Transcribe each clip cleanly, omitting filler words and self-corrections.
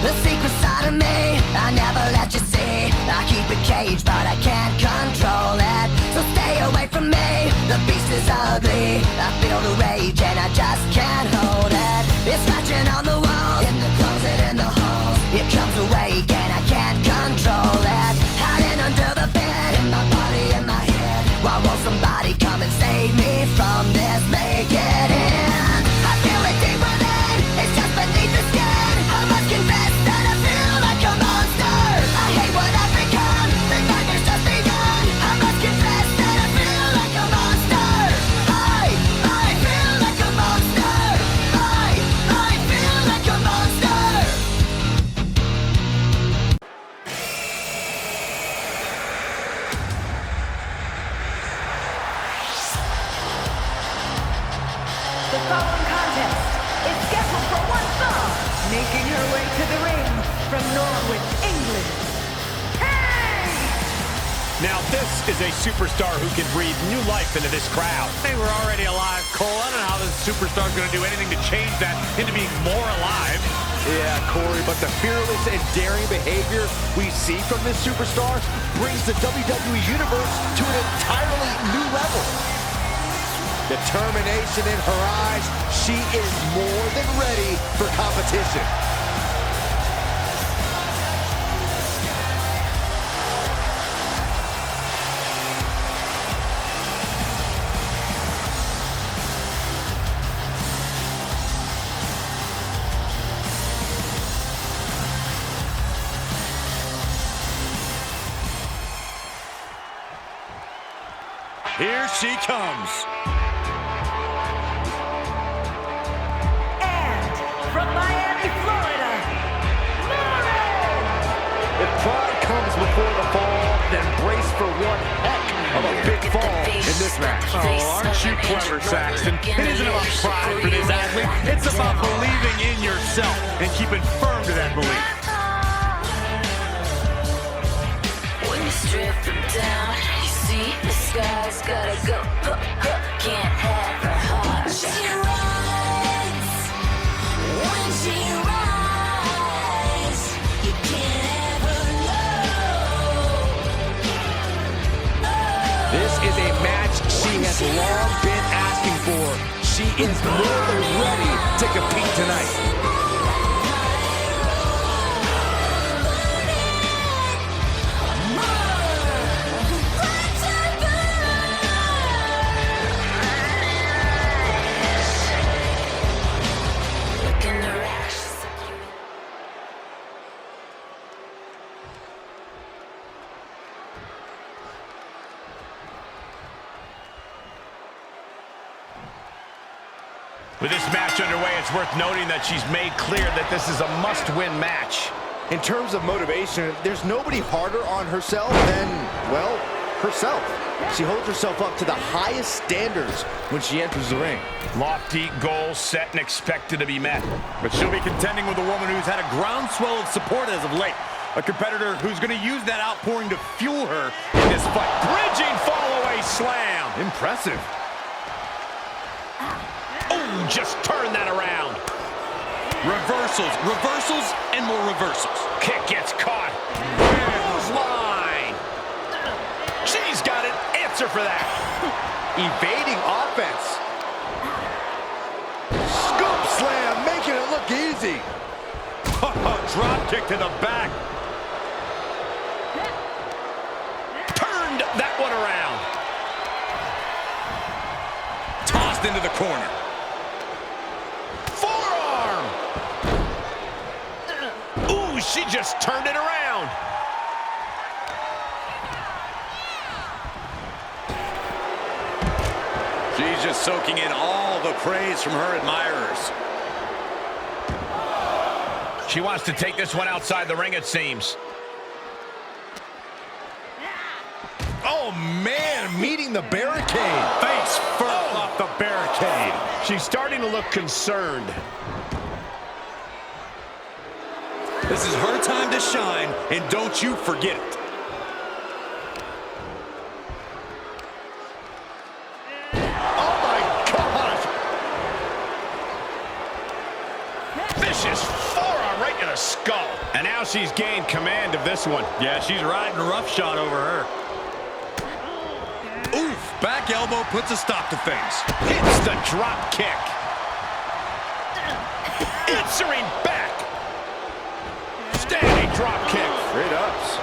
The secret side of me, I never let you see. I keep it caged, but I can't control it. So stay away from me, the beast is ugly. I feel the rage and I just can't hold it. It's scratching on the wall, in the closet, in the halls. It comes awake and I can't control it. Hiding under the bed, in my body, in my head. Why won't somebody come and save me from this? Make it in. I feel it deep within, it's just beneath the skin. I must confess that I feel like a monster. I hate what I've become, the nightmare's just begun. I must confess that I feel like a monster. I feel like a monster. I feel like a monster. The following contest is scheduled for one fall, making her way to the ring from Norwich, England. Hey! Now this is a superstar who can breathe new life into this crowd. They were already alive, Cole. I don't know how this superstar is going to do anything to change that into being more alive. Yeah, Corey, but the fearless and daring behavior we see from this superstar brings the WWE Universe to an entirely new level. Determination in her eyes, she is more than ready for competition. Here she comes. From Miami, Florida, Lauren! If pride comes before the fall, then brace for one heck of a big fall in this match. Oh, aren't you clever, Saxton? It isn't about pride for this athlete. It's about believing in yourself and keeping firm to that belief. When you strip them down, you see the sky's gotta go. Can't have her heart. She rides. When she rides, you can't ever know. This is a match she has long been asking for. She is more than ready to compete tonight. With this match underway, it's worth noting that she's made clear that this is a must-win match. In terms of motivation, there's nobody harder on herself than, well, herself. She holds herself up to the highest standards when she enters the ring. Lofty goals set and expected to be met. But she'll be contending with a woman who's had a groundswell of support as of late. A competitor who's going to use that outpouring to fuel her in this fight. Bridging fall-away slam. Impressive. Oh, just turn that around. Reversals, reversals, and more reversals. Kick gets caught. Clothesline. She's got an answer for that. Evading offense. Scoop slam, making it look easy. Drop kick to the back. Turned that one around. Tossed into the corner. Forearm. Ooh, she just turned it around. She's just soaking in all the praise from her admirers. She wants to take this one outside the ring, it seems. Oh, man, meeting the barricade. Face first off the barricade. She's starting to look concerned. This is her time to shine, and don't you forget it. Oh, my gosh. Vicious forearm right in the skull. skull. And now she's gained command of this one. Yeah, she's riding roughshod over her. Oof, back elbow puts a stop to things. Hits the drop kick. Answering back. Standing drop kick. Straight ups.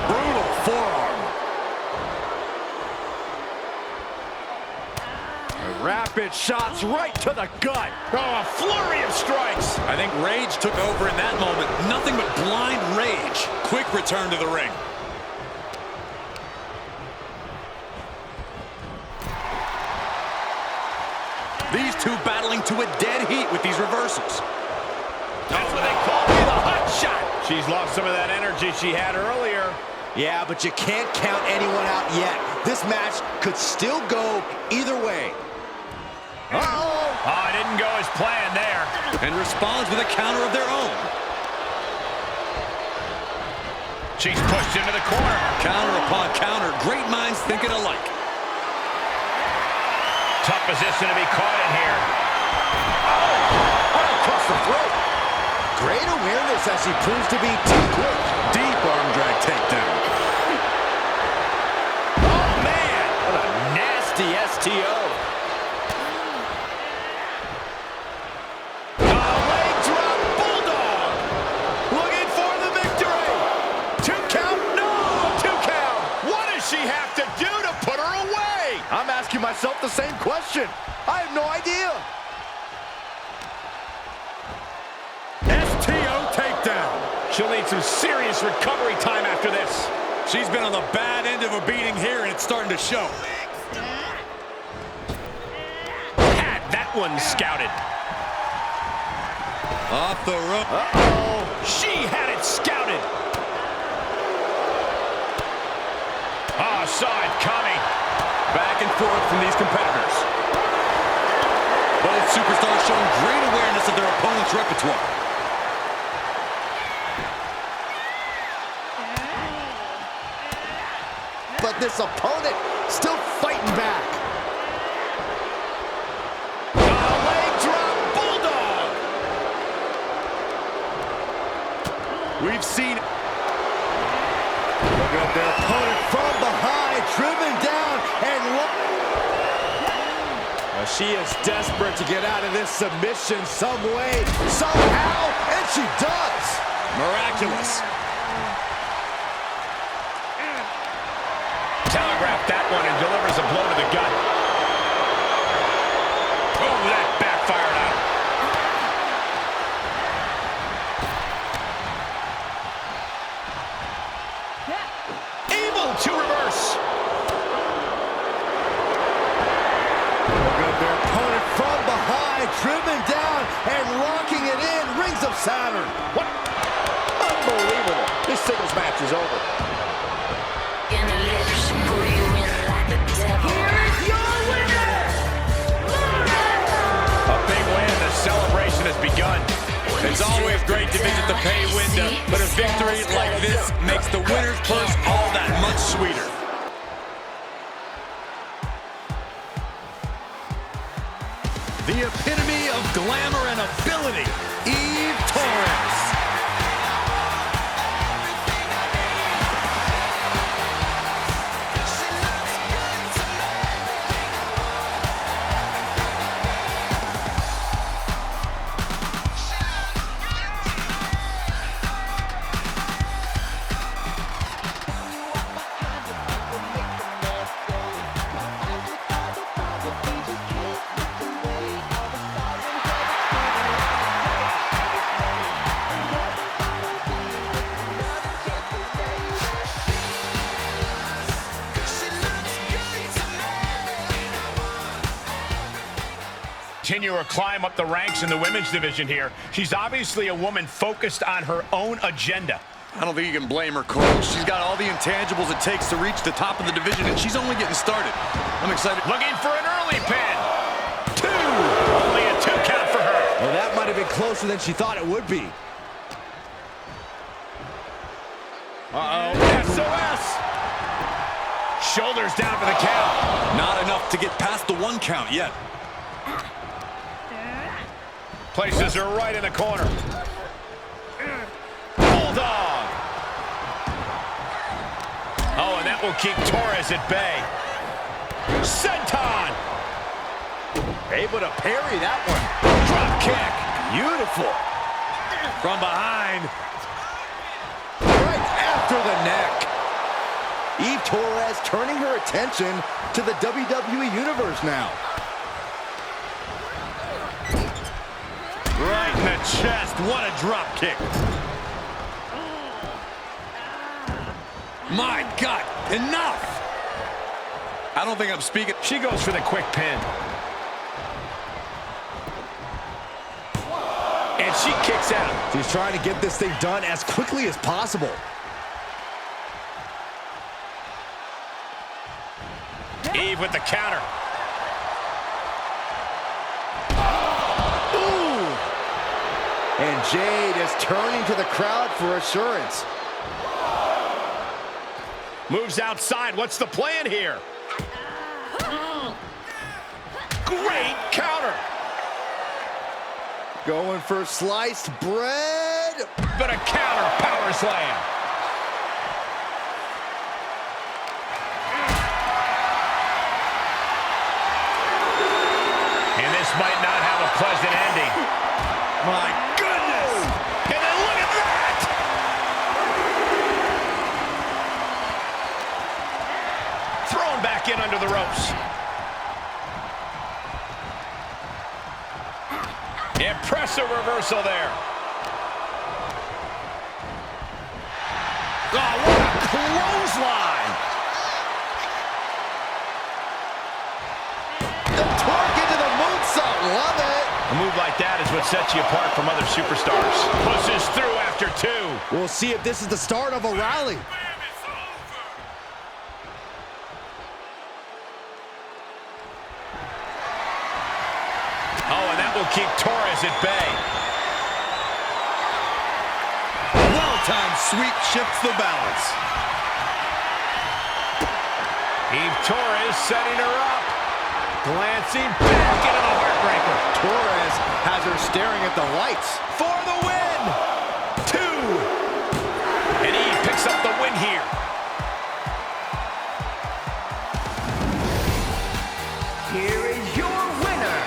Brutal forearm. Rapid shots right to the gut. Oh, a flurry of strikes. I think rage took over in that moment. Nothing but blind rage. Quick return to the ring. These two battling to a dead heat with these reversals. That's what they call the hot shot. She's lost some of that energy she had earlier. Yeah, but you can't count anyone out yet. This match could still go either way. Uh-oh. Oh, it didn't go as planned there. And responds with a counter of their own. She's pushed into the corner. Counter upon counter. Great minds thinking alike. Tough position to be caught in here. Oh, right across the throat. Great awareness as she proves to be too quick. Deep arm drag takedown. Oh, man. What a nasty STO. Leg drop bulldog. Looking for the victory. 2 count. No, 2 count. What does she have to do to put her away? I'm asking myself the same question. I have no idea. STO takedown. She'll need some serious recovery time after this. She's been on the bad end of a beating here, and it's starting to show. Had that one scouted. Off the rope. Uh-oh. She had it scouted. Oh, saw it coming. Back and forth from these competitors. Both superstars showing great awareness of their opponent's repertoire. But this opponent still fighting back. Leg drop bulldog. We've seen. Look at their opponent from behind, driven down, and she is desperate to get out of this submission some way, somehow, and she does. Miraculous. Telegraphed that one and delivers a blow to the gut. Oh, that backfired out. Able to reverse. Look at their opponent from behind, driven down, and locking it in. Rings of Saturn. What? Unbelievable. This singles match is over. Gonna let you pull you in like the devil. Here is your winner, A big win. The celebration has begun. It's always great to visit the pay window, but a victory like this makes the winner's purse all that much sweeter. The epitome of glamour and ability, Eve Torres. Continue her climb up the ranks in the women's division here. She's obviously a woman focused on her own agenda. I don't think you can blame her, Cole. She's got all the intangibles it takes to reach the top of the division, and she's only getting started. I'm excited. Looking for an early pin. 2. Only a 2 count for her. Well, that might have been closer than she thought it would be. Uh-oh. SOS. Shoulders down for the count. Not enough to get past the 1 count yet. Places her right in the corner. Bulldog. Oh, and that will keep Torres at bay. Senton. Able to parry that one. Drop kick. Beautiful. From behind. Right after the neck. Eve Torres turning her attention to the WWE Universe now. Right in the chest. What a drop kick. My God, enough. I don't think I'm speaking. She goes for the quick pin. And she kicks out. She's trying to get this thing done as quickly as possible. Eve with the counter. Ooh! And Jade is turning to the crowd for assurance. Moves outside. What's the plan here? Great counter. Going for sliced bread. But a counter power slam. And this might not have a pleasant ending. My goodness. And then look at that. Thrown back in under the ropes. Impressive reversal there. Oh, what a clothesline. The torque into the moonsault. Love it. A move like that is what sets you apart from other superstars. Pushes through after two. We'll see if this is the start of a rally. Oh, and that will keep Torres at bay. Well-timed sweep shifts the balance. Eve Torres setting her up. Glancing back into the heartbreaker. Torres has her staring at the lights. For the win! 2. And Eve picks up the win here. Here is your winner,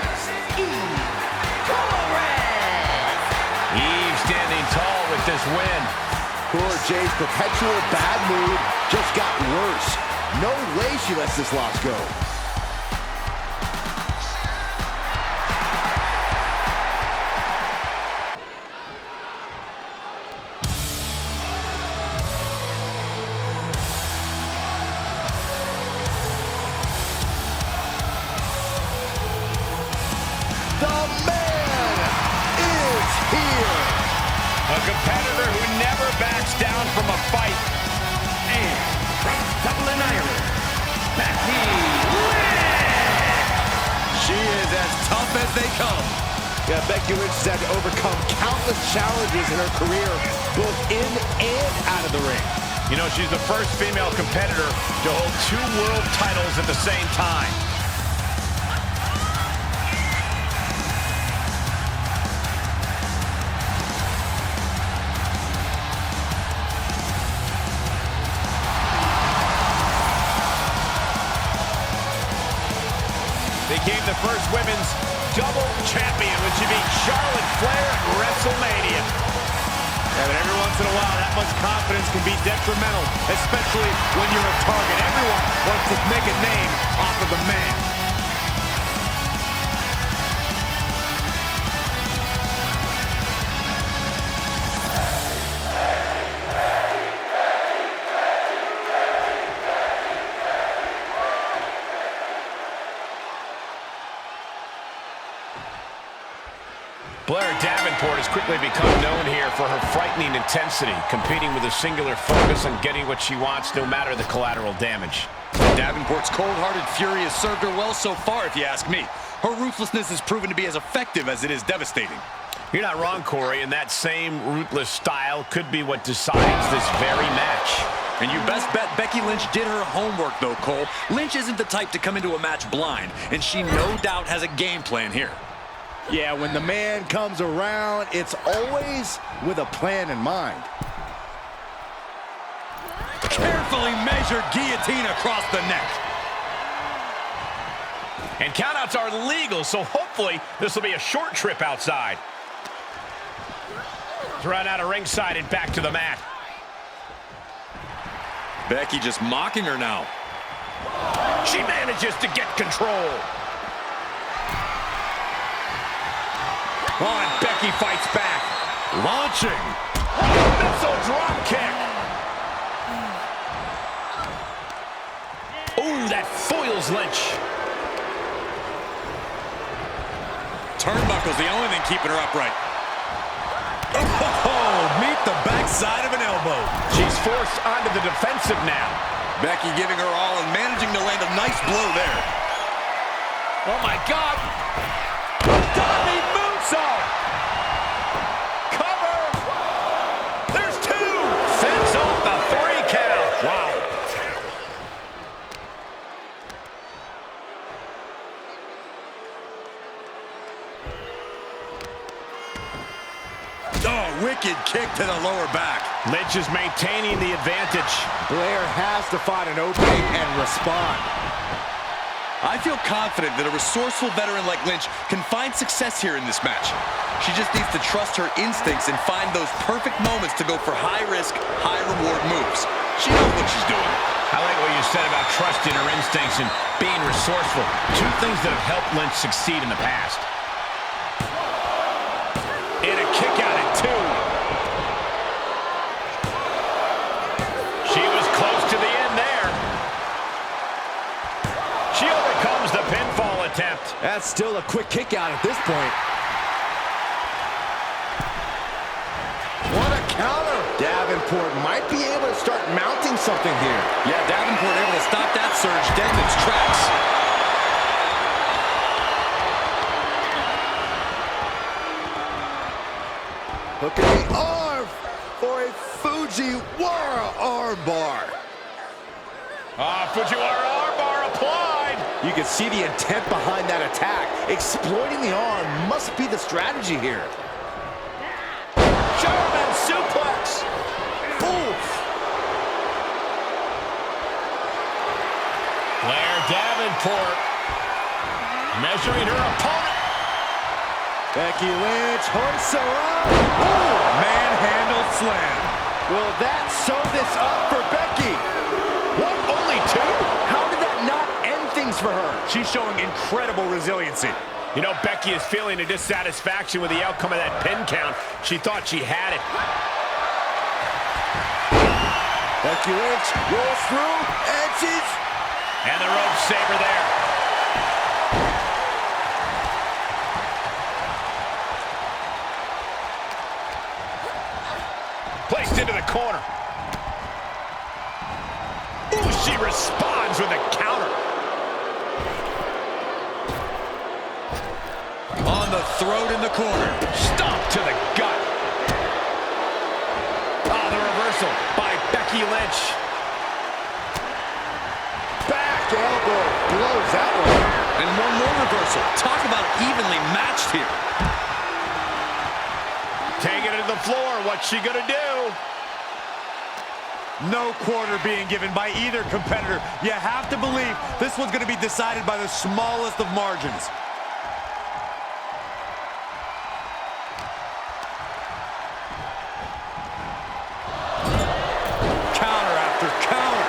Eve Torres. Eve standing tall with this win. Poor Jade's perpetual bad mood just got worse. No way she lets this loss go. A competitor who never backs down from a fight. And from Dublin, Ireland, Becky Lynch. She is as tough as they come. Yeah, Becky Lynch has had to overcome countless challenges in her career, both in and out of the ring. You know, she's the first female competitor to hold 2 world titles at the same time. Became the first women's double champion when she beat Charlotte Flair at WrestleMania. Yeah, but every once in a while, that much confidence can be detrimental, especially when you're a target. Everyone wants to make a name off of the man. Blair Davenport has quickly become known here for her frightening intensity, competing with a singular focus on getting what she wants, no matter the collateral damage. Davenport's cold-hearted fury has served her well so far, if you ask me. Her ruthlessness has proven to be as effective as it is devastating. You're not wrong, Corey, and that same ruthless style could be what decides this very match. And you best bet Becky Lynch did her homework, though, Cole. Lynch isn't the type to come into a match blind, and she no doubt has a game plan here. Yeah, when the man comes around, it's always with a plan in mind. Carefully measured guillotine across the neck. And countouts are legal, so hopefully this will be a short trip outside. Run out of ringside and back to the mat. Becky just mocking her now. She manages to get control. Oh, and Becky fights back. Launching. Missile drop kick. Ooh, that foils Lynch. Turnbuckle's the only thing keeping her upright. Oh, meet the backside of an elbow. She's forced onto the defensive now. Becky giving her all and managing to land a nice blow there. Oh, my God. Diving moonsault. Cover. There's two. Fends off the 3 count. Wow. Oh, wicked kick to the lower back. Lynch is maintaining the advantage. Blair has to find an opening and respond. I feel confident that a resourceful veteran like Lynch can find success here in this match. She just needs to trust her instincts and find those perfect moments to go for high-risk, high-reward moves. She knows what she's doing. I like what you said about trusting her instincts and being resourceful. Two things that have helped Lynch succeed in the past. And a kick out at 2. She was close to the end there. She overcomes the pinfall attempt. That's still a quick kick out at this point. What a counter. Davenport might be able to start mounting something here. Yeah, Davenport able to stop that surge dead in its tracks. Hooking the arm for a Fujiwara armbar. Fujiwara armbar applied. You can see the intent behind that attack. Exploiting the arm must be the strategy here. German suplex. Oof. Blair Davenport measuring her opponent. Becky Lynch hoists her up. Manhandle slam. Will that sew this up for Becky? What? Only 2? How did that not end things for her? She's showing incredible resiliency. You know, Becky is feeling a dissatisfaction with the outcome of that pin count. She thought she had it. Becky Lynch rolls through, and she's... And the rope saber there. Placed into the corner. Ooh, she responds with a counter. On the throat in the corner. Stomp to the gut. Oh, the reversal by Becky Lynch. Back elbow blows that one. And one more reversal. Talk about evenly matched here. Taking it to the floor. What's she gonna do? No quarter being given by either competitor. You have to believe this one's going to be decided by the smallest of margins. Counter after counter.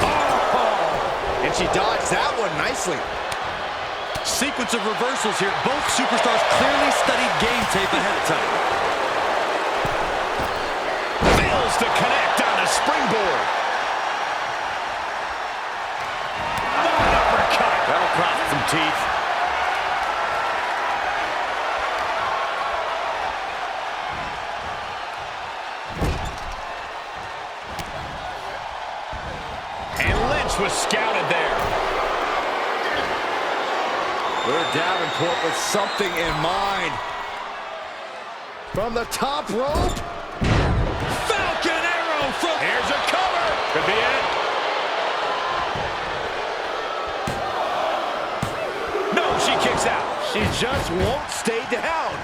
Oh! And she dodged that one nicely. Sequence of reversals here. Both superstars clearly studied game tape ahead of time. Fails to connect on the springboard. An uppercut. That'll cross some teeth. And Lynch was scouted there. Blair Davenport with something in mind. From the top rope. Falcon arrow from... Here's a cover. Could be it. just won't stay down.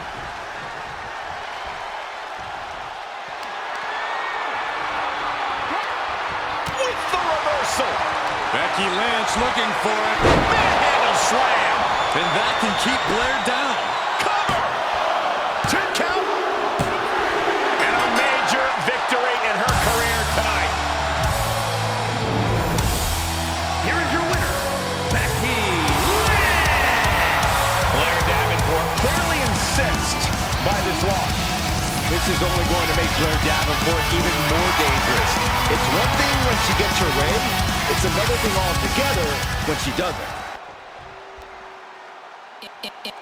With the reversal. Becky Lynch looking for it. Manhandle slam. And that can keep Blair down. Cover. 2 count. And a major victory in her career tonight. Here is your winner, Becky Lynch. Blair Davenport clearly incensed by this loss. This is only going to make Blair Davenport even more dangerous. It's one thing when she gets her way, it's another thing altogether when she doesn't.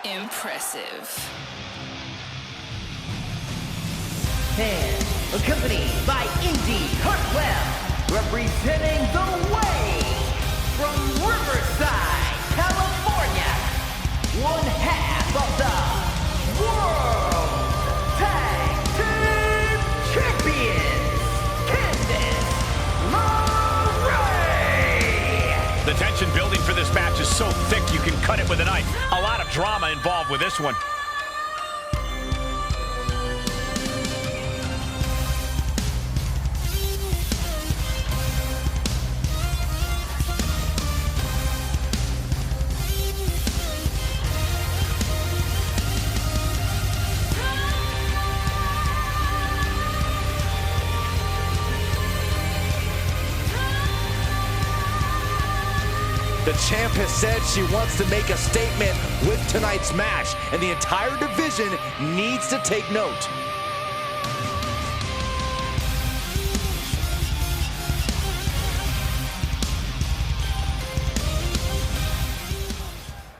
Impressive. And accompanied by Indy Hartwell, representing the way from Riverside, California, one half of the World Tag Team Champions, Candice LeRae. The tension building for this match is so thick you can cut it with a knife. A lot of drama involved with this one. The champ has said she wants to make a statement with tonight's match, and the entire division needs to take note.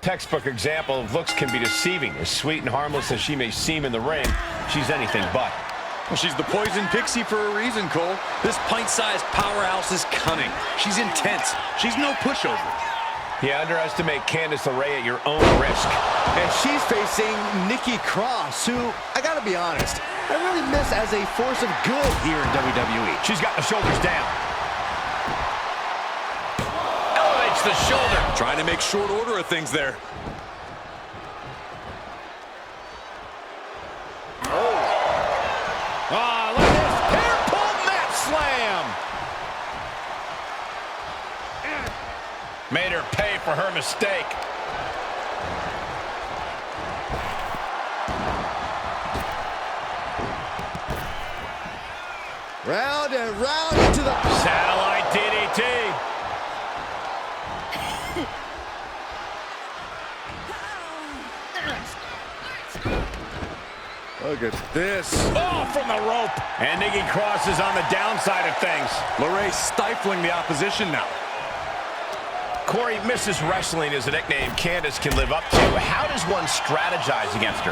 Textbook example of looks can be deceiving. As sweet and harmless as she may seem in the ring, she's anything but. Well, she's the poison pixie for a reason, Cole. This pint-sized powerhouse is cunning. She's intense. She's no pushover. You underestimate Candice LeRae at your own risk. And she's facing Nikki Cross, who, I gotta be honest, I really miss as a force of good here in WWE. She's got the shoulders down. Elevates the shoulder. Trying to make short order of things there. Look at this. Hair pull mat slam. Made her pay for her mistake. Round and round into the... Satellite DDT. Look at this. Oh, from the rope. And Nikki Cross is on the downside of things. LeRae stifling the opposition now. Corey, Mrs. Wrestling is a nickname Candice can live up to. How does one strategize against her?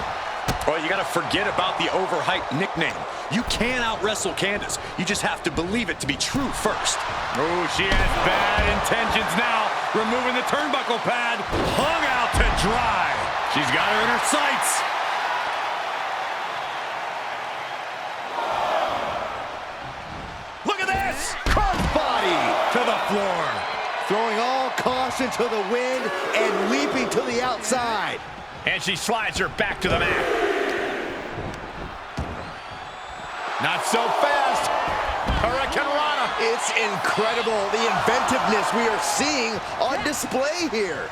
Well, you got to forget about the overhyped nickname. You can out-wrestle Candice. You just have to believe it to be true first. Oh, she has bad intentions now. Removing the turnbuckle pad. Hung out to dry. She's got her in her sights. Look at this. Crossbody To the floor. throwing all caution to the wind and leaping to the outside. And she slides her back to the mat. Not so fast. Hurricane Rana. It's incredible, the inventiveness we are seeing on display here.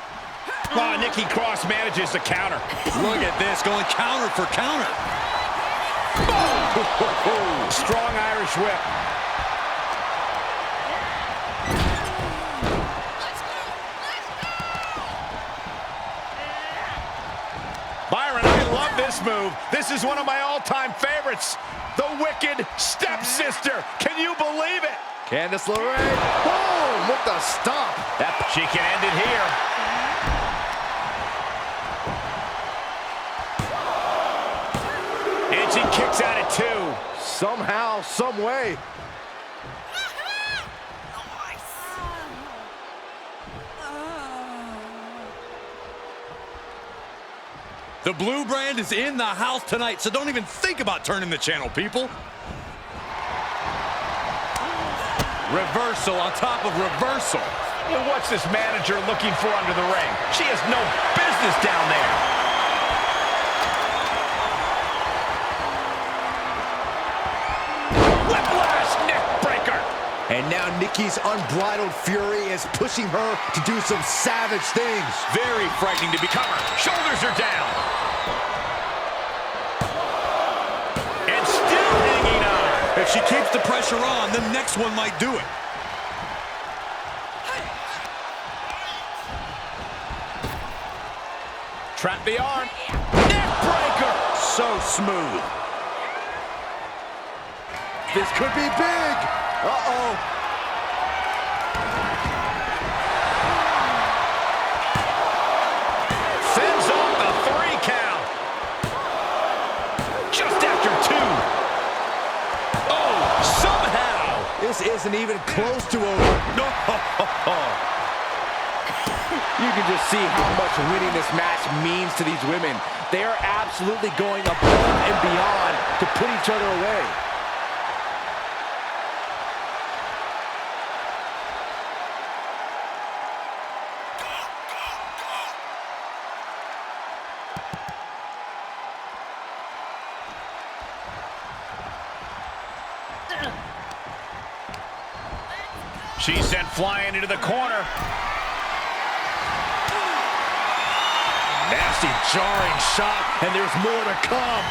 Oh, Nikki Cross manages to counter. Look at this, going counter for counter. Strong Irish whip. Byron, I love this move. This is one of my all-time favorites. The Wicked Stepsister. Can you believe it? Candice LeRae, boom, with the stomp. She can end it here. And she kicks out at 2. Somehow, some way. The blue brand is in the house tonight, so don't even think about turning the channel, people. Reversal on top of reversal. And what's this manager looking for under the ring? She has no business down there. And now Nikki's unbridled fury is pushing her to do some savage things. Very frightening to be covered. Shoulders are down. And still hanging on. If she keeps the pressure on, the next one might do it. Trap the arm. Neck breaker. So smooth. This could be big. Uh-oh. Sends off the 3 count. Just after 2. Oh, somehow. This isn't even close to over. No. You can just see how much winning this match means to these women. They are absolutely going above and beyond to put each other away. She's sent flying into the corner. Nasty, jarring shot, and there's more to come.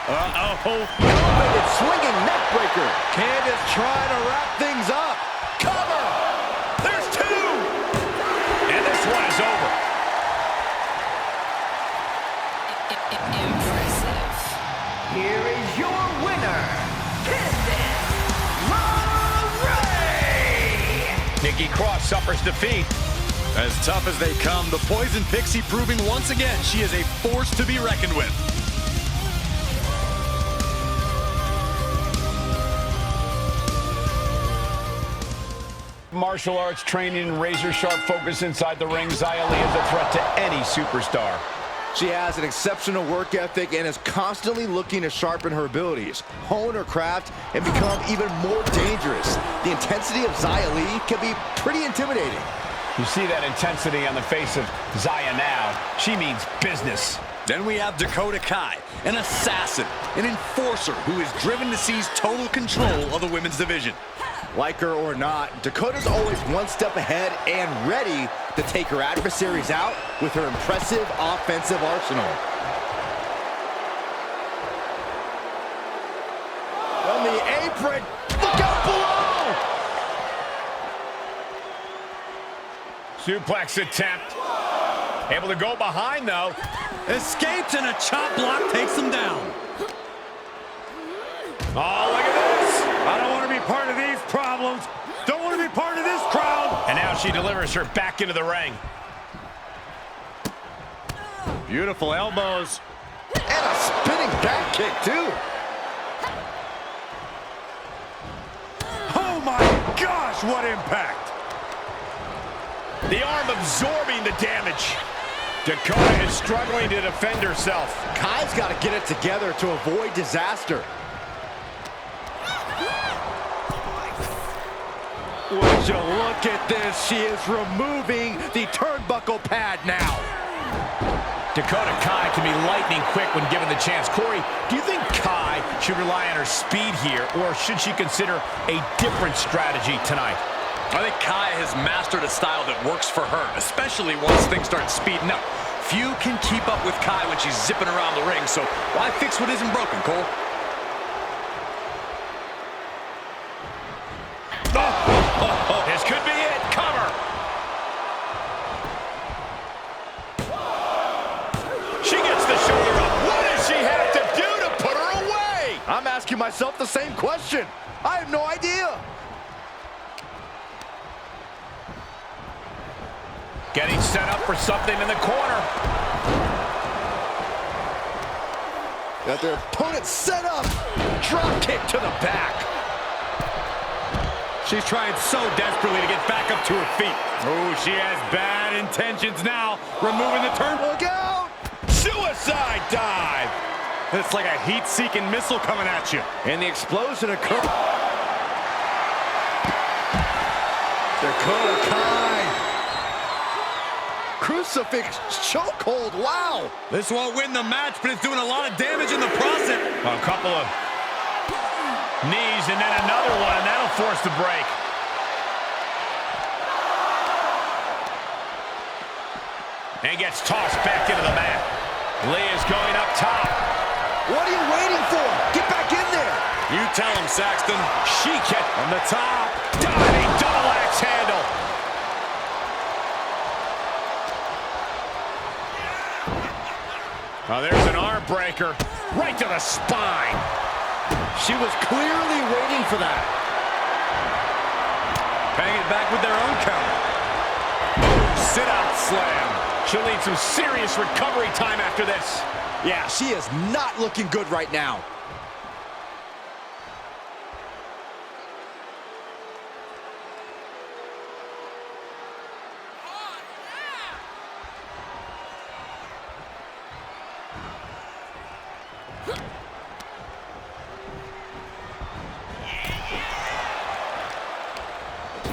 Uh-oh. Elevated swinging neck breaker. Candace trying to wrap things up. Cover! There's 2. And this one is over. Impressive. Here is your winner, Candace LeRae! Nikki Cross suffers defeat. As tough as they come, the Poison Pixie proving once again she is a force to be reckoned with. Martial arts training and razor-sharp focus inside the ring, Xia Li is a threat to any superstar. She has an exceptional work ethic and is constantly looking to sharpen her abilities, hone her craft, and become even more dangerous. The intensity of Xia Li can be pretty intimidating. You see that intensity on the face of Xia now. She means business. Then we have Dakota Kai, an assassin, an enforcer who is driven to seize total control of the women's division. Like her or not, Dakota's always one step ahead and ready to take her adversaries out with her impressive offensive arsenal. On the apron. Look out below! Suplex attempt. Able to go behind, though. Escapes and a chop block takes him down. Oh, look at this. I don't want to be part of these problems. Don't want to be part of this crowd. And now she delivers her back into the ring. Beautiful elbows. And a spinning back kick, too. Oh my gosh, what impact. The arm absorbing the damage. Dakota is struggling to defend herself. Kai's got to get it together to avoid disaster. Would you look at this? She is removing the turnbuckle pad now. Dakota Kai can be lightning quick when given the chance. Corey, do you think Kai should rely on her speed here, or should she consider a different strategy tonight? I think Kai has mastered a style that works for her, especially once things start speeding up. Few can keep up with Kai when she's zipping around the ring, so why fix what isn't broken, Cole? This could be it. Cover. She gets the shoulder up. What does she have to do to put her away? I'm asking myself the same question. I have no idea. Getting set up for something in the corner. Got their opponent set up. Drop kick to the back. She's trying so desperately to get back up to her feet. Oh, she has bad intentions now. Removing the turn. Look out! Suicide dive. It's like a heat-seeking missile coming at you. And the explosion occurred. Dakota Kai. Crucifix chokehold. Wow. This won't win the match, but it's doing a lot of damage in the process. A couple of knees and then another one, and that'll force the break. And gets tossed back into the mat. Lee is going up top. What are you waiting for? Get back in there. You tell him, Saxton. She can from the top. Diving double axe handle. Oh, there's an arm breaker. Right to the spine. She was clearly waiting for that. Paying it back with their own counter. Boom, sit-out slam. She'll need some serious recovery time after this. Yeah, she is not looking good right now.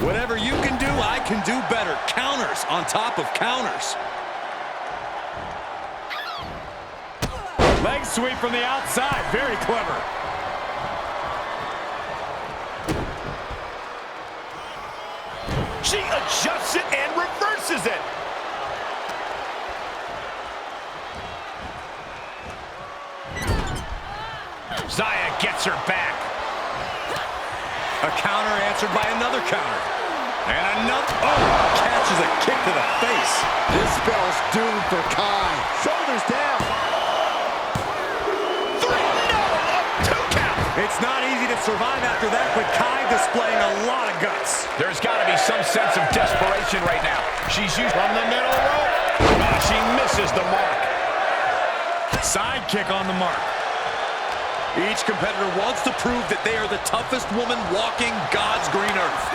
Whatever you can do, I can do better. Counters on top of counters. Leg sweep from the outside. Very clever. She adjusts it and reverses it. Zaya gets her back. A counter answered by another counter. And another. Oh, catches a kick to the face. This spell's doomed for Kai. Shoulders down. 3, no, a 2 count. It's not easy to survive after that, but Kai displaying a lot of guts. There's got to be some sense of desperation right now. She's used from the middle rope. Oh, she misses the mark. Side kick on the mark. Each competitor wants to prove that they are the toughest woman walking God's green earth.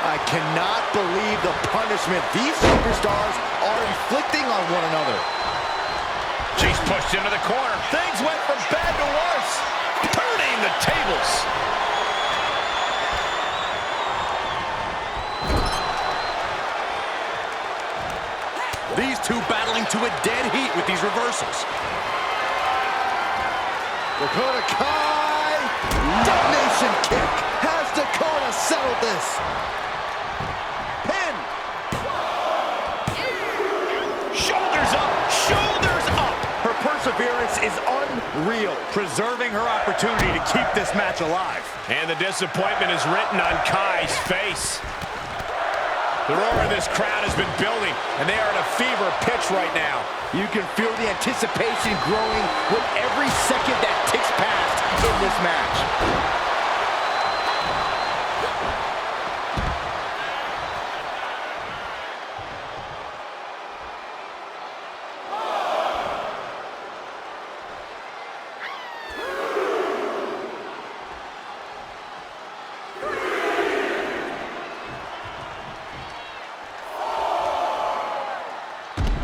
I cannot believe the punishment these superstars are inflicting on one another. She's pushed into the corner. Things went from bad to worse. Turning the tables. These two battling to a dead heat with these reversals. Dakota Kai! Domination kick! Has Dakota settled this? Pin! Shoulders up! Shoulders up! Her perseverance is unreal, preserving her opportunity to keep this match alive. And the disappointment is written on Kai's face. The roar of this crowd has been building, and they are at a fever pitch right now. You can feel the anticipation growing with every second that ticks past in this match.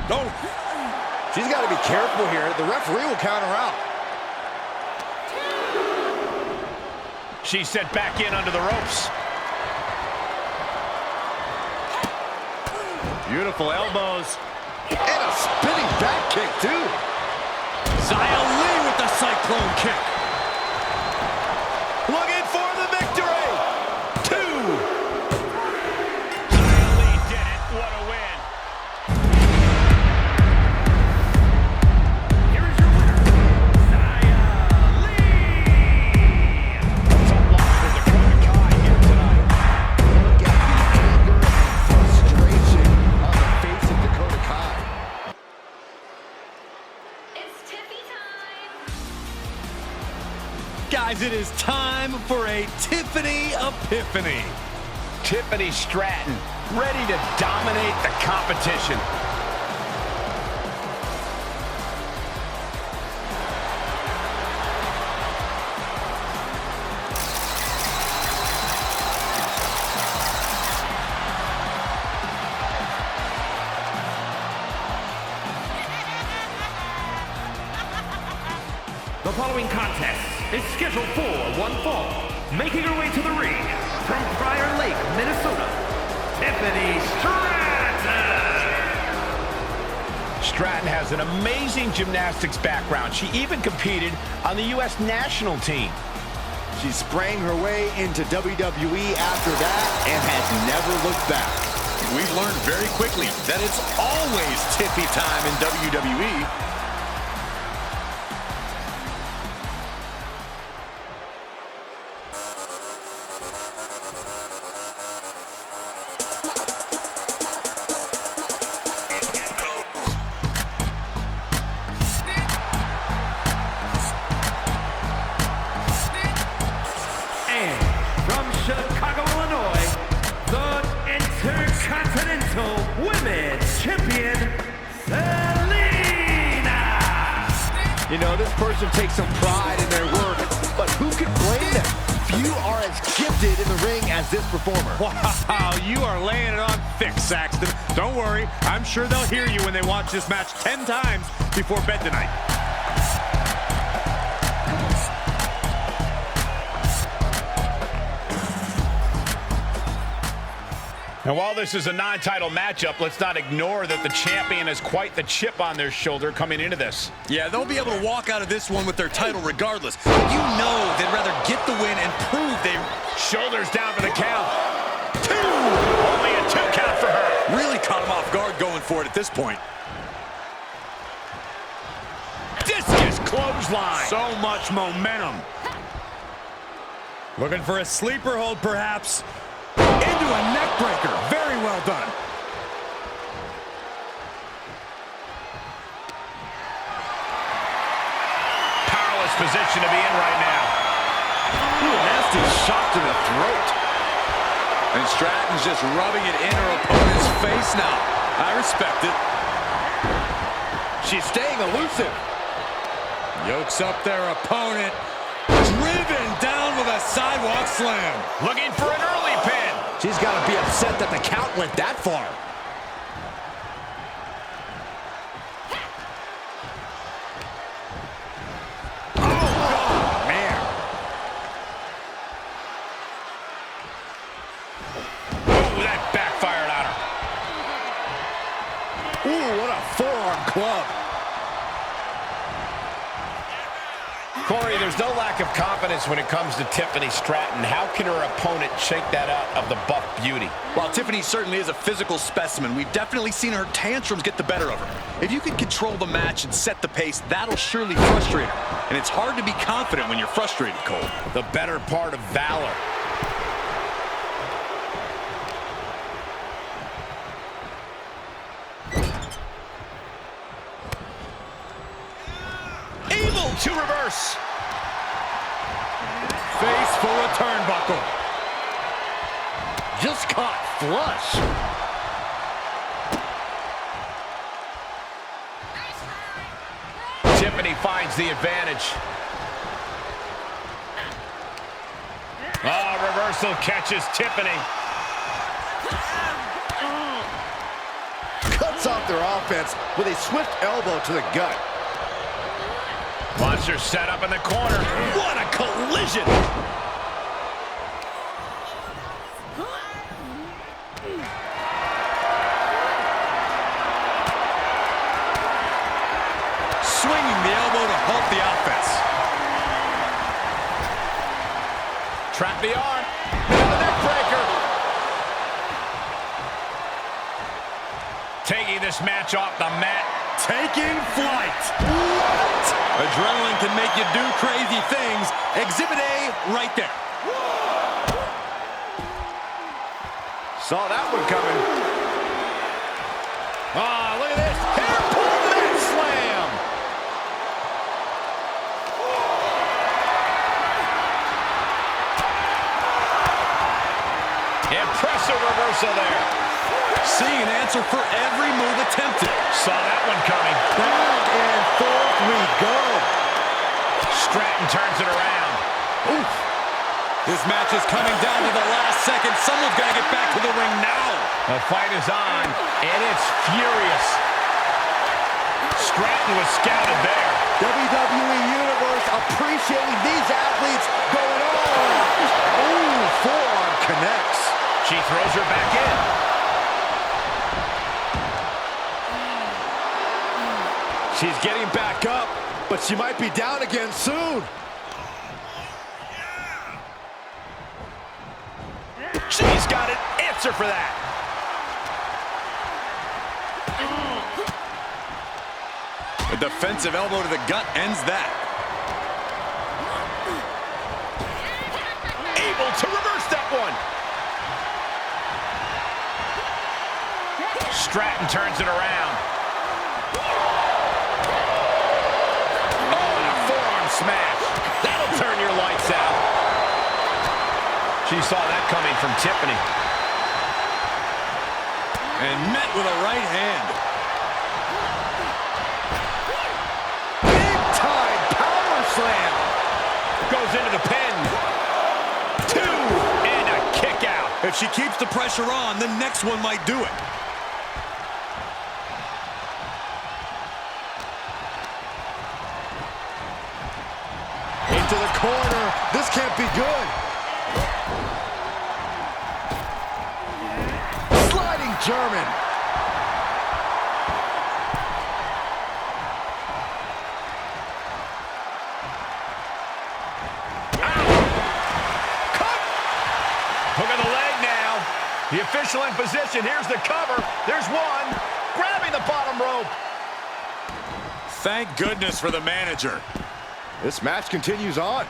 Oh, She's got to be careful here. The referee will count her out. She's sent back in under the ropes. Beautiful elbows. And a spinning back kick, too. Zaya Lee with the cyclone kick. Looking for the victory. 2. Zaya Lee did it. What a win. Here is your winner, Zaya Lee. That's a lot for Dakota Kai here tonight. Look at the anger and frustration on the face of Dakota Kai. It's Tiffy time. guys, it is time for a Tiffany Epiphany. Tiffany Stratton, ready to dominate the competition. The following contest is scheduled for one fall. Making her way to the ring from Prior Lake, Minnesota, Tiffany Stratton. Stratton has an amazing gymnastics background. She even competed on the U.S. national team. She sprang her way into WWE after that and has never looked back. We've learned very quickly that it's always tippy time in WWE. Chicago, Illinois, the Intercontinental Women's Champion, Selena! You know, this person takes some pride in their work, but who can blame them? Few are as gifted in the ring as this performer. Wow, you are laying it on thick, Saxton. Don't worry, I'm sure they'll hear you when they watch this match 10 times before bed tonight. And while this is a non-title matchup, let's not ignore that the champion has quite the chip on their shoulder coming into this. Yeah, they'll be able to walk out of this one with their title regardless. You know they'd rather get the win and prove they... Shoulders down for the count. 2! Only a 2 count for her. Really caught him off guard going for it at this point. Discus clothesline. So much momentum. Looking for a sleeper hold, perhaps. Into a neck breaker. Very well done. Powerless position to be in right now. Ooh, nasty shot to the throat. And Stratton's just rubbing it in her opponent's face now. I respect it. She's staying elusive. Yokes up their opponent. Driven down with a sidewalk slam. Looking for an early pin. She's got to be upset that the count went that far. Oh, man. Oh, that backfired on her. Ooh, what a forearm club. Corey, there's no lack of confidence when it comes to Tiffany Stratton. How can her opponent shake that out of the buff beauty? While Tiffany certainly is a physical specimen, we've definitely seen her tantrums get the better of her. If you can control the match and set the pace, that'll surely frustrate her. And it's hard to be confident when you're frustrated, Cole. The better part of valor. Able to reverse. Face full of turnbuckle. Just caught flush. Tiffany finds the advantage. Oh, reversal catches Tiffany. Cuts off their offense with a swift elbow to the gut. Monster set up in the corner. What a collision! Swinging the elbow to halt the offense. Trap the arm. The neck breaker. Taking this match off the mat. Taking flight. What? Adrenaline can make you do crazy things. Exhibit A right there. Saw that one coming. Ah, look at this. Hair pull mat slam. Impressive reversal there. Seeing an answer for every move attempted. Saw that one coming. Back and forth we go. Stratton turns it around. Oof. This match is coming down to the last second. Someone's got to get back to the ring now. The fight is on, and it's furious. Stratton was scouted there. WWE Universe appreciating these athletes going on. Ooh, forearm connects. She throws her back in. She's getting back up, but she might be down again soon. She's got an answer for that. A defensive elbow to the gut ends that. Able to reverse that one. Stratton turns it around. Oh, and a forearm smash. That'll turn your lights out. She saw that coming from Tiffany. And met with a right hand. Big time power slam. Goes into the pin. 2, and a kick out. If she keeps the pressure on, the next one might do it. Into the corner. This can't be good. Sliding German. Hook of the leg now. The official in position. Here's the cover. There's one. Grabbing the bottom rope. Thank goodness for the manager. This match continues on.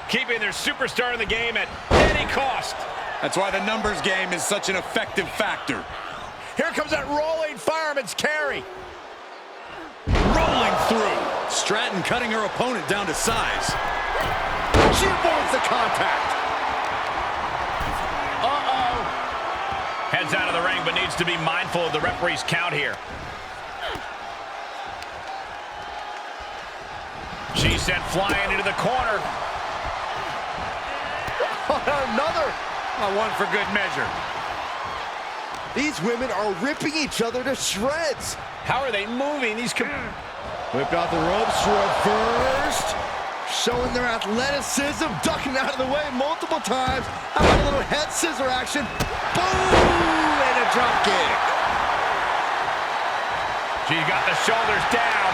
Keeping their superstar in the game at any cost. That's why the numbers game is such an effective factor. Here comes that rolling fireman's carry. Rolling through. Stratton cutting her opponent down to size. She avoids the contact. Uh-oh. Heads out of the ring, but needs to be mindful of the referee's count here. She sent flying into the corner. Another. One for good measure. These women are ripping each other to shreds. How are they moving? Whip out the ropes, reversed. Showing their athleticism, ducking out of the way multiple times. How about a little head scissor action? Boom! And a drop kick. She's got the shoulders down.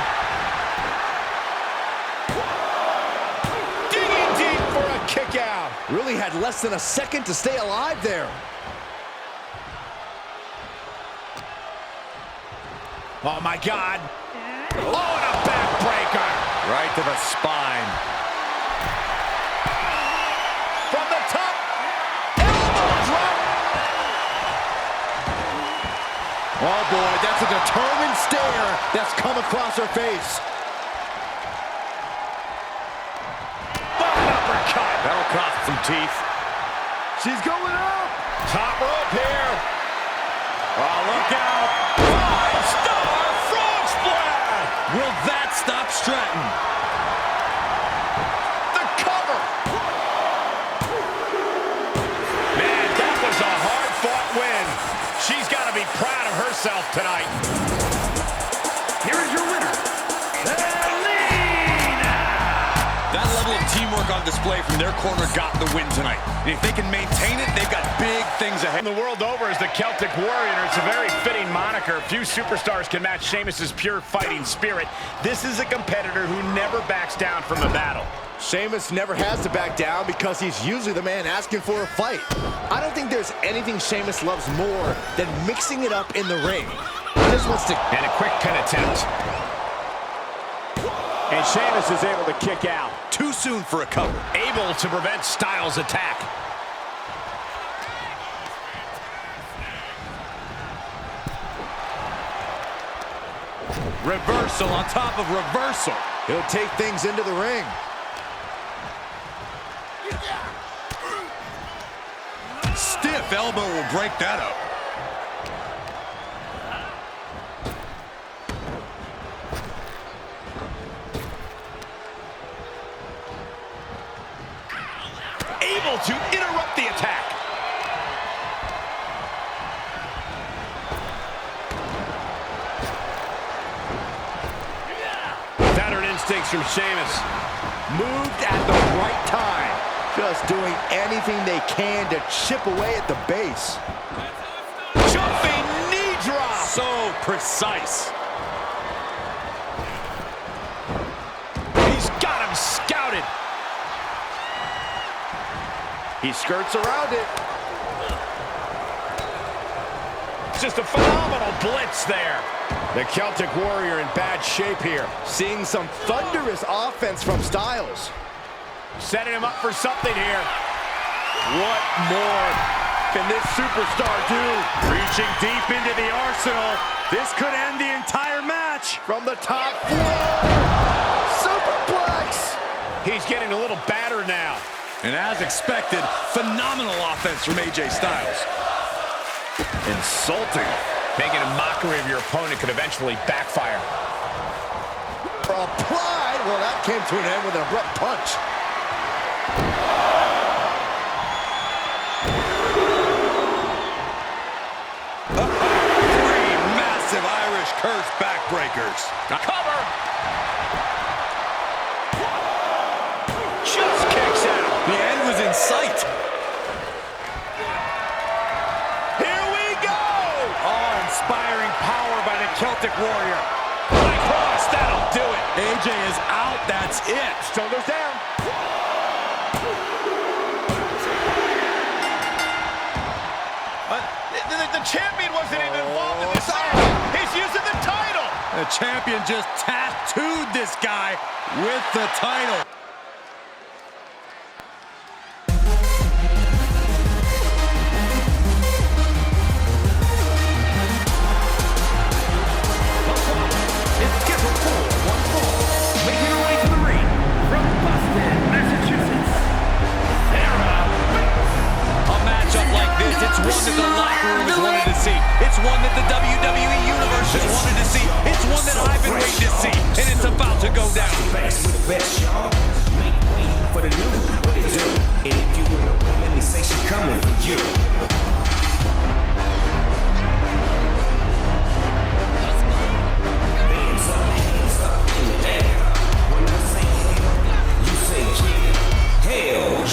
Digging deep for a kick out. Really had less than a second to stay alive there. Oh, my God. Oh, and a backbreaker. Right to the spine. From the top. Elbow drop. Oh boy, that's a determined stare that's come across her face. Uppercut. That'll cost some teeth. She's going up. Top rope here. Oh, look out. 5-star frog splash. Will that stop Stratton? The cover. Man, that was a hard-fought win. She's got to be proud of herself tonight. Here is your winner, That level of teamwork on display from their corner got the win tonight. And if they can maintain it, they've got big things ahead. The world over is the Celtic Warrior, and it's a very fitting moniker. Few superstars can match Sheamus's pure fighting spirit. This is a competitor who never backs down from a battle. Sheamus never has to back down because he's usually the man asking for a fight. I don't think there's anything Sheamus loves more than mixing it up in the ring. He just wants to... And a quick pin attempt. And Sheamus is able to kick out. Too soon for a cover. Able to prevent Styles' attack. Reversal on top of reversal. He'll take things into the ring. Stiff elbow will break that up. Able to interrupt the attack. Pattern instincts from Sheamus. Moved at the right time. Just doing anything they can to chip away at the base. Jumping knee drop. So precise. He's got him scouted. He skirts around it. just a phenomenal blitz there. The Celtic Warrior in bad shape here. Seeing some thunderous offense from Styles. Setting him up for something here. What more can this superstar do? Reaching deep into the arsenal. This could end the entire match. From the top floor. Superplex. He's getting a little battered now. And as expected, phenomenal offense from AJ Styles. Insulting. Making a mockery of your opponent could eventually backfire. Applied. Well, that came to an end with an abrupt punch. Three massive Irish curse backbreakers. Cover. Just kicks out. The end was in sight. Here we go. Awe-inspiring power by the Celtic Warrior. High cross, that'll do it. AJ is out, that's it. Shoulders down. The champion wasn't even involved in this. He's using the title. The champion just tattooed this guy with the title. It's scheduled for one fall. Making her way to the ring from Boston, Massachusetts, Sarah. A matchup like this, it's one that the locker room has wanted to see. It's one that the WWE Universe has wanted to see. It's one that I've been waiting to see. And it's about to go down. Best with the best, y'all. Make way for the new, what it do. And if you wanna win, let me say she coming for you. Hands up in the air. When I say hell, you say yeah. Hell,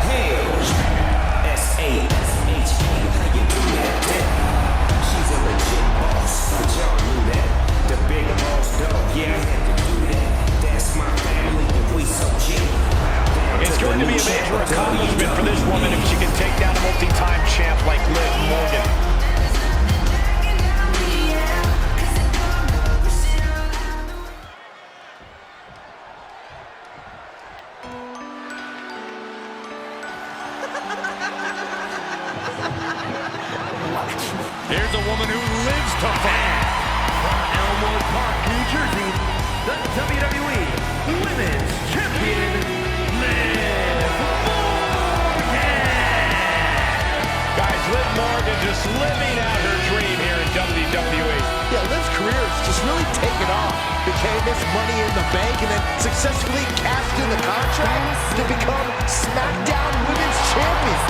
hell, S-A-S-H-E. How you do that? She's a legit boss, but y'all knew that. The big boss dog, yeah, I had to do that. That's my family, and we so chill. It's going to be a major accomplishment for this woman if she can take down a multi-time champ like Liv Morgan. Here's a woman who lives to fight. From Elmwood Park, New Jersey, the WWE Women's Champion, Liv Morgan. Guys, Liv Morgan just living out her dream here in WWE. Yeah, Liv's career has just really taken off. Became Miss Money in the Bank and then successfully cashed in the contract to become SmackDown Women's Champion.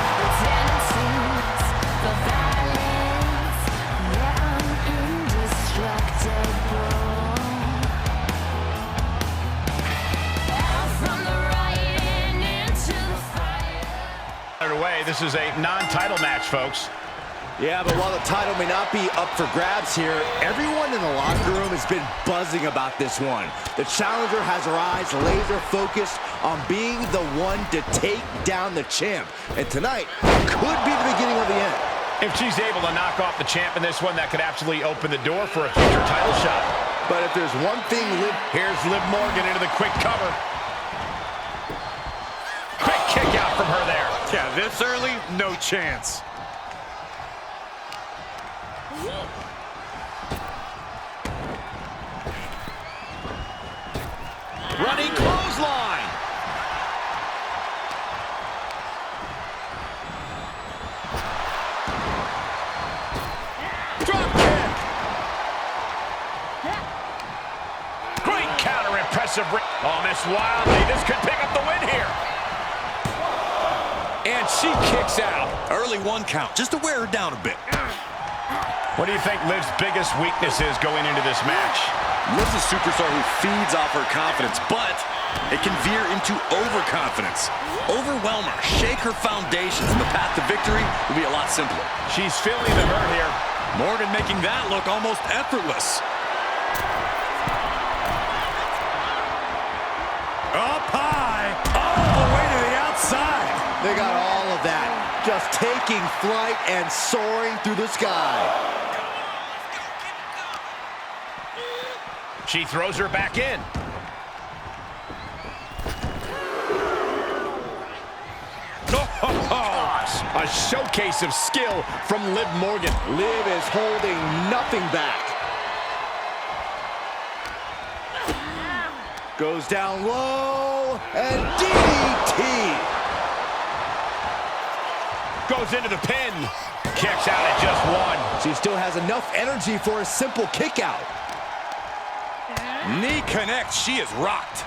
Away. This is a non-title match, folks. Yeah, but while the title may not be up for grabs here, everyone in the locker room has been buzzing about this one. The challenger has her eyes laser focused on being the one to take down the champ. And tonight could be the beginning of the end. If she's able to knock off the champ in this one, that could absolutely open the door for a future title shot. But if there's one thing here's Liv Morgan into the quick cover. Quick kick out from her there. Yeah, this early, no chance. Running clothesline. Drop kick. Great counter, impressive. Oh, Miss Wildly, this could pick up the win here. And she kicks out. Early one count, just to wear her down a bit. What do you think Liv's biggest weakness is going into this match? Liv's a superstar who feeds off her confidence, but it can veer into overconfidence. Overwhelm her, shake her foundations, and the path to victory will be a lot simpler. She's feeling the hurt here. Morgan making that look almost effortless. Up high, all the way to the outside. they got all of that, just just taking flight and soaring through the sky. She throws her back in. A showcase of skill from Liv Morgan. Liv is holding nothing back. Goes down low, and DDT. Goes into the pin. Kicks out at just one. She still has enough energy for a simple kick out. Knee connects. She is rocked.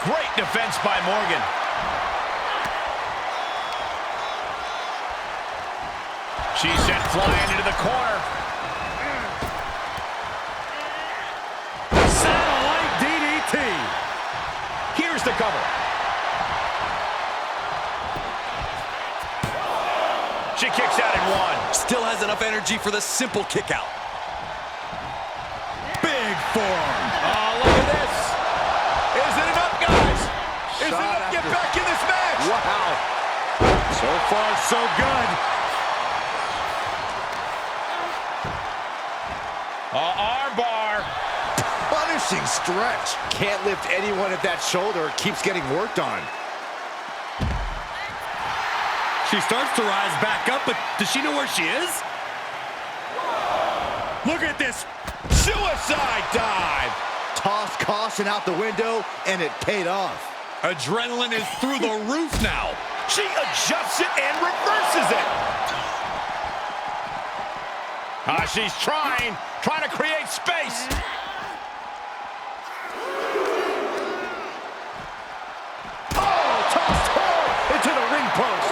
Great defense by Morgan. She's sent flying into the corner. Satellite DDT. Here's the cover. She kicks out in one. Still has enough energy for the simple kick out. Big forearm. Oh, look at this. Is it enough, guys? Is it enough to get back in this match? Wow. So far, so good. Armbar. Punishing stretch. Can't lift anyone at that shoulder. Keeps getting worked on. She starts to rise back up, but does she know where she is? Look at this suicide dive. Tossed caution out the window, and it paid off. Adrenaline is through the roof now. She adjusts it and reverses it. She's trying to create space. Oh, tossed hard into the ring post.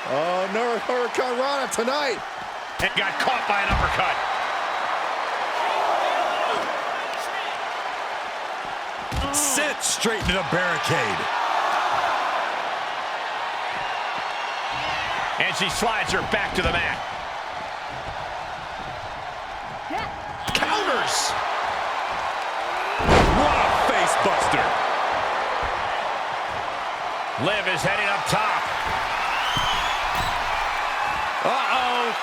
Oh, no Hurricane Rana tonight. And got caught by an uppercut. Sent straight into the barricade. And she slides her back to the mat. Counters. What a face buster. Liv is heading up top. Uh-oh.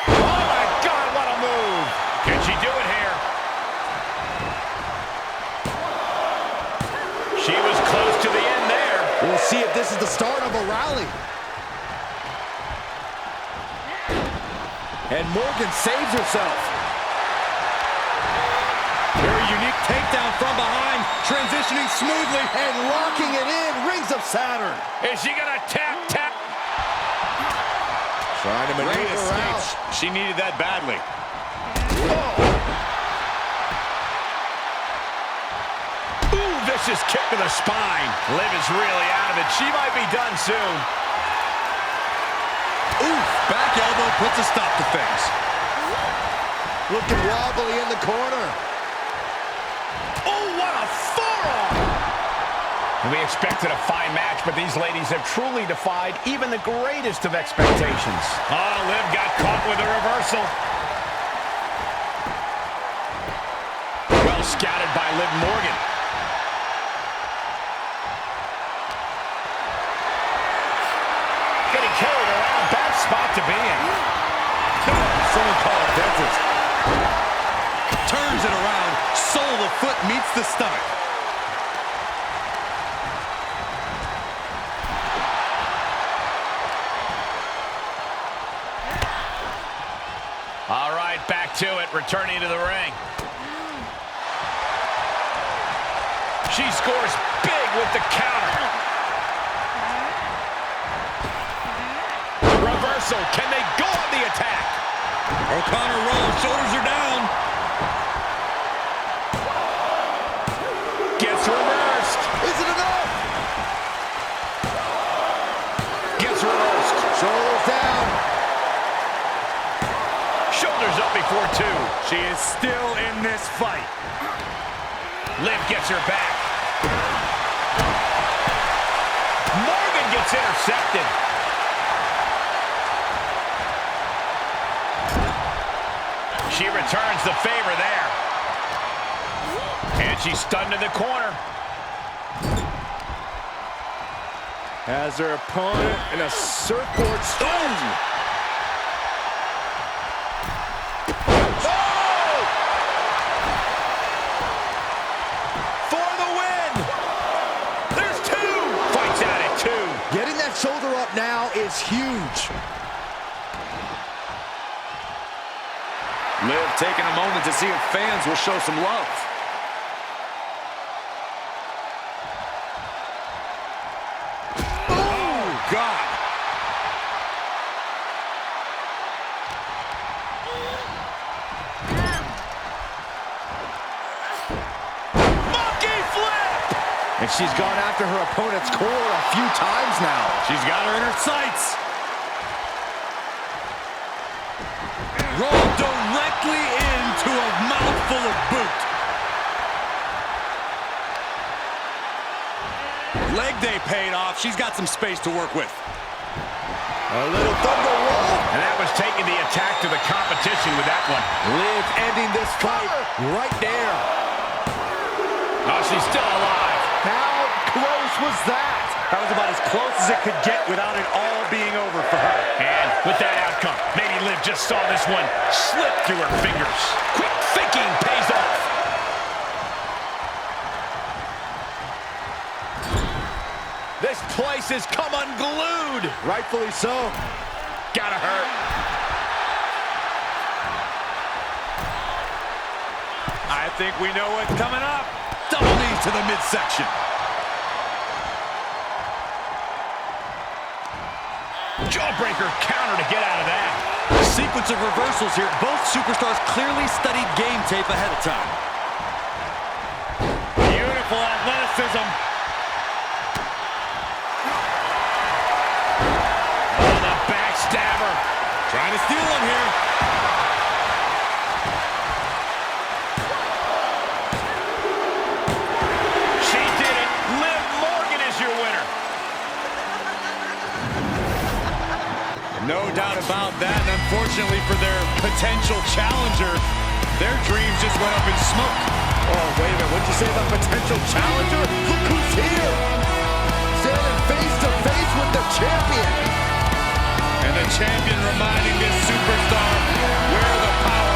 Oh, my God, what a move. Can she do it here? She was close to the end there. We'll see if this is the start of a rally. And Morgan saves herself. Very unique takedown from behind, transitioning smoothly. And locking it in, Rings of Saturn. Is she going to tap? Trying to maneuver Great around. escape. She needed that badly. Ooh, vicious kick to the spine. Liv is really out of it. She might be done soon. Ooh, back elbow puts a stop to things. Looking wobbly in the corner. Oh, what a forearm! We expected a fine match, but these ladies have truly defied even the greatest of expectations. Liv got caught with a reversal. Well scouted by Liv Morgan. Getting carried around, bad spot to be in. Someone call a dentist. Turns it around, sole of the foot meets the stomach. All right, back to it, returning to the ring. She scores big with the counter. Reversal, can they go on the attack? O'Connor rolls, shoulders are down. Gets reversed. Is it enough? Gets reversed. Shoulders down. Shoulders up before two. She is still in this fight. Liv gets her back. Morgan gets intercepted. She returns the favor there. And she's stunned in the corner. Has her opponent in a surfboard stone. Oh! For the win! There's two! Fights out at 2. Getting that shoulder up now is huge. Liv taking a moment to see if fans will show some love. Oh, God. Monkey flip! And she's gone after her opponent's core a few times now. She's got her in her sights. Rolled directly into a mouthful of boot. Leg day paid off. She's got some space to work with. A little thunder roll. And that was taking the attack to the competition with that one. Liv ending this fight right there. Oh, she's still alive. How close was that? That was about as close as it could get without it all being over for her. And with that outcome, maybe Liv just saw this one slip through her fingers. Quick thinking pays off. This place has come unglued. Rightfully so. Gotta hurt. I think we know what's coming up. Double knees to the midsection. Jawbreaker counter to get out of that. Sequence of reversals here. Both superstars clearly studied game tape ahead of time. Beautiful athleticism. Oh, the backstabber. Trying to steal him here. She did it. Liv Morgan is your winner. No doubt about that, and unfortunately for their potential challenger, their dreams just went up in smoke. Oh, wait a minute. What'd you say about potential challenger? Look who's here. Standing face to face with the champion. And the champion reminding this superstar where the power